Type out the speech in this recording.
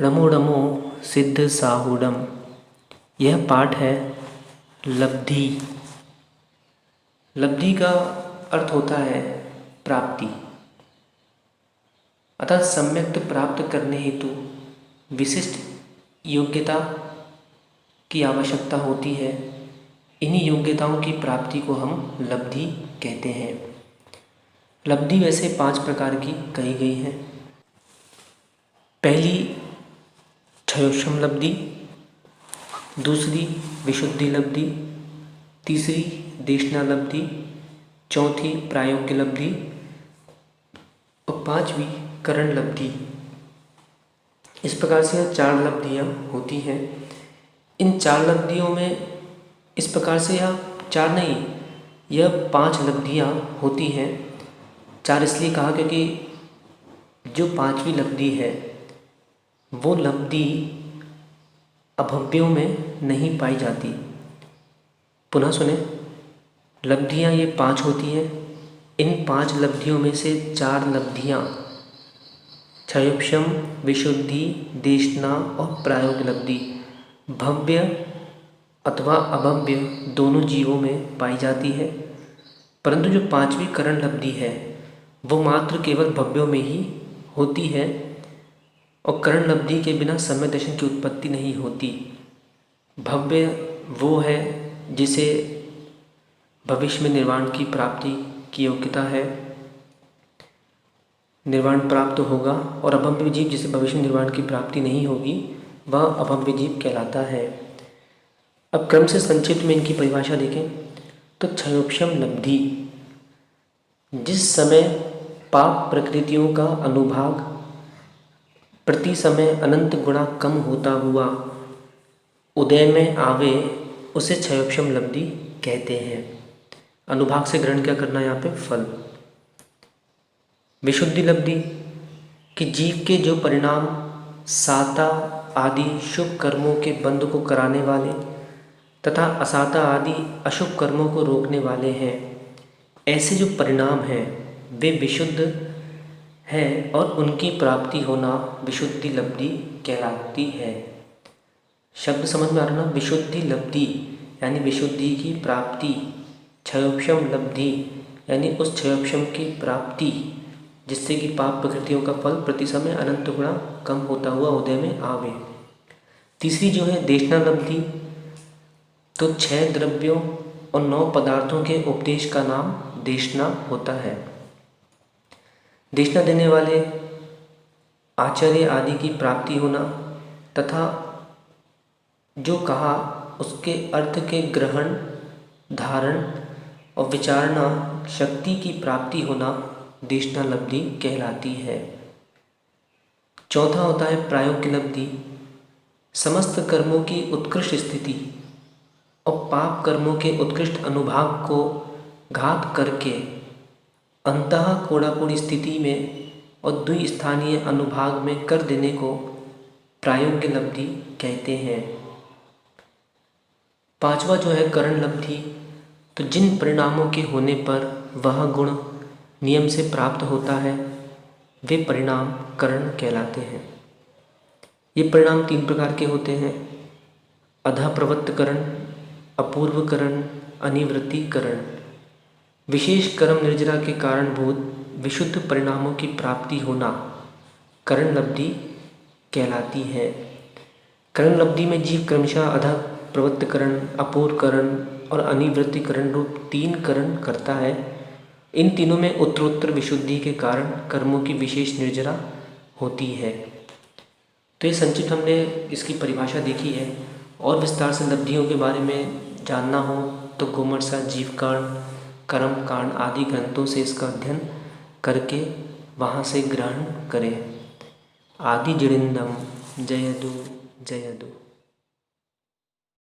ड़मो ड़मो सिद्ध साहूडम। यह पाठ है लब्धि। लब्धि का अर्थ होता है प्राप्ति, अतः सम्यक प्राप्त करने हेतु विशिष्ट योग्यता की आवश्यकता होती है। इन्हीं योग्यताओं की प्राप्ति को हम लब्धि कहते हैं। लब्धि वैसे 5 प्रकार की कही गई है। पहली क्षयोक्षम लब्धि, दूसरी विशुद्धि लब्धि, तीसरी देशना लब्धि, चौथी प्रायोग्य लब्धि और 5वीं करण लब्धि। इस प्रकार से 4 लब्धियाँ होती हैं। इन 4 लब्धियों में इस प्रकार से यह 4 नहीं, यह 5 लब्धियाँ होती हैं। 4 इसलिए कहा क्योंकि जो 5वीं लब्धि है वो लब्धि अभव्यों में नहीं पाई जाती। पुनः सुने, लब्धियाँ ये 5 होती हैं। इन 5 लब्धियों में से 4 लब्धियाँ क्षयोक्षम, विशुद्धि, देशना और प्रायोग लब्धि भव्य अथवा अभव्य दोनों जीवों में पाई जाती है, परंतु जो 5वीं करण लब्धि है वो मात्र केवल भव्यों में ही होती है और करण लब्धि के बिना सम्यक दर्शन की उत्पत्ति नहीं होती। भव्य वो है जिसे भविष्य में निर्वाण की प्राप्ति की योग्यता है, निर्वाण प्राप्त होगा, और अभव्य जीव जिसे भविष्य में निर्वाण की प्राप्ति नहीं होगी वह अभव्य जीव कहलाता है। अब क्रम से संक्षिप्त में इनकी परिभाषा देखें तो क्षयोक्षम लब्धि, जिस समय पाप प्रकृतियों का अनुभाग प्रति समय अनंत गुणा कम होता हुआ उदय में आवे, उसे क्षयोक्षम लब्धि कहते हैं। अनुभाग से ग्रहण क्या करना यहाँ पे? फल। विशुद्धि लब्धि कि जीव के जो परिणाम साता आदि शुभ कर्मों के बंध को कराने वाले तथा असाता आदि अशुभ कर्मों को रोकने वाले हैं, ऐसे जो परिणाम हैं वे विशुद्ध हैं और उनकी प्राप्ति होना विशुद्धि लब्धि कहलाती है। शब्द समझ में आ रहा ना? विशुद्धि लब्धि यानी विशुद्धि की प्राप्ति, क्षयोक्षम लब्धि यानी उस क्षयोक्षम की प्राप्ति जिससे कि पाप प्रकृतियों का फल प्रति समय अनंत गुणा कम होता हुआ उदय में आवे। तीसरी जो है देशना लब्धि, तो 6 द्रव्यों और 9 पदार्थों के उपदेश का नाम देशना होता है। देशना देने वाले आचार्य आदि की प्राप्ति होना तथा जो कहा उसके अर्थ के ग्रहण, धारण और विचारणा शक्ति की प्राप्ति होना देशना लब्धि कहलाती है। चौथा होता है प्रायोग्य लब्धि, समस्त कर्मों की उत्कृष्ट स्थिति और पाप कर्मों के उत्कृष्ट अनुभाग को घात करके अंतः कोड़ाकोड़ स्थिति में और द्विस्थानीय अनुभाग में कर देने को प्रायोग्य लब्धि कहते हैं। 5वां जो है करण लब्धि, तो जिन परिणामों के होने पर वह गुण नियम से प्राप्त होता है वे परिणाम करण कहलाते हैं। ये परिणाम 3 प्रकार के होते हैं: अधः प्रवृत्त करण, अपूर्व करण, अनिवृत्ति करण। विशेष कर्म निर्जरा के कारणभूत विशुद्ध परिणामों की प्राप्ति होना करण लब्धि कहलाती है। करण लब्धि में जीव क्रमशः अधः प्रवृत्त करण, अपूर्व करण और अनिवृत्ति करण रूप 3 करण करता है। इन तीनों में उत्तरोत्तर विशुद्धि के कारण कर्मों की विशेष निर्जरा होती है। तो ये संक्षिप्त हमने इसकी परिभाषा देखी है। और विस्तार से लब्धियों के बारे में जानना हो तो गोमर्सा, जीवकांड, कर्म कांड आदि ग्रंथों से इसका अध्ययन करके वहाँ से ग्रहण करें। आदि जड़िंदम जयदु जयदु।